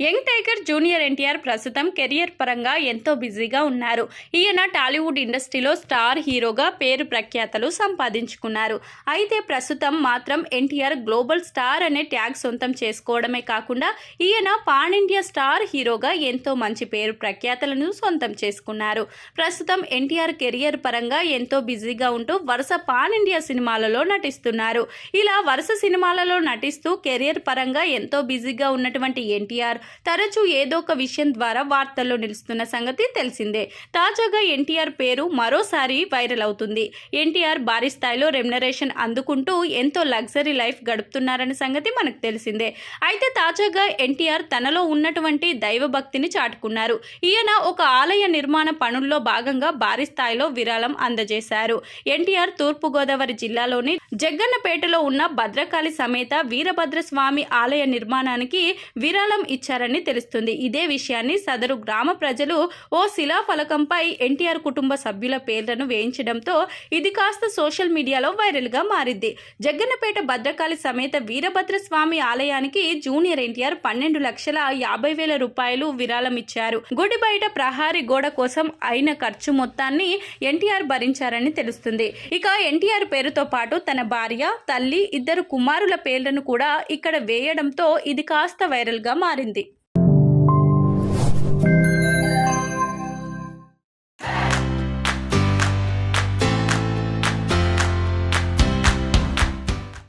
Young tiger junior NTR ప్రస్తుతం career పరంగా ఎంతో బిజీగా ఉన్నారు. ఈయన టాలీవుడ్ ఇండస్ట్రీలో స్టార్ హీరోగా పేరు ప్రఖ్యాతలు సంపాదించుకున్నారు. అయితే ప్రస్తుతం మాత్రం ఎన్టీఆర్ గ్లోబల్ స్టార్ అనే ట్యాగ్ సొంతం చేసుకోవడమే కాకుండా ఈయన పాన్ ఇండియా స్టార్ హీరోగా ఎంతో మంచి పేరు ప్రఖ్యాతలను సొంతం చేసుకున్నారు. ప్రస్తుతం ఎన్టీఆర్ కెరియర్ పరంగా ఎంతో బిజీగా ఉంటూ వరుస పాన్ ఇండియా సినిమాలలో నటిస్తున్నారు. ఇలా వరుస సినిమాలలో నటిస్తూ కెరియర్ పరంగా ఎంతో బిజీగా ఉన్నటువంటి ఎన్టీఆర్ తరచూ ఏదో ఒక విషయం ద్వారా వార్తల్లో నిలుస్తున్న సంగతి తెలిసిందే. తాజాగా ఎన్టీఆర్ పేరు మరోసారి వైరల్ అవుతుంది. ఎన్టీఆర్ భారీ స్థాయిలో రెమ్యునరేషన్ అందుకుంటూ ఎంతో లగ్జరీ లైఫ్ గడుపుతున్నారనే సంగతి మనకు తెలిసిందే. అయితే తాజాగా ఎన్టీఆర్ తనలో ఉన్నటువంటి దైవభక్తిని చాటుకున్నారు. ఈయన ఒక ఆలయ నిర్మాణ పనుల్లో భాగంగా భారీ స్థాయిలో విరాళం అందజేశారు. ఎన్టీఆర్ తూర్పుగోదావరి జిల్లాలోని జగ్గన్నపేటలో ఉన్న భద్రకాళి సమేత వీరభద్రస్వామి ఆలయ నిర్మాణానికి విరాళం ఇచ్చారని తెలుస్తుంది. ఇదే విషయాన్ని సదరు గ్రామ ప్రజలు ఓ శిలాఫలకంపై ఎన్టీఆర్ కుటుంబ సభ్యుల పేర్లను వేయించడంతో ఇది కాస్త సోషల్ మీడియాలో వైరల్గా మారింది. జగ్గన్నపేట భద్రకాళి సమేత వీరభద్రస్వామి ఆలయానికి జూనియర్ ఎన్టీఆర్ 12,50,000 రూపాయలు విరాళం ఇచ్చారు. గుడి బయట ప్రహారీ గోడ కోసం అయిన ఖర్చు మొత్తాన్ని ఎన్టీఆర్ భరించారని తెలుస్తుంది. ఇక ఎన్టీఆర్ పేరుతో పాటు తన భార్య, తల్లి, 2 కుమారుల పేర్లను కూడా ఇక్కడ వేయడంతో ఇది కాస్త వైరల్గా మారింది.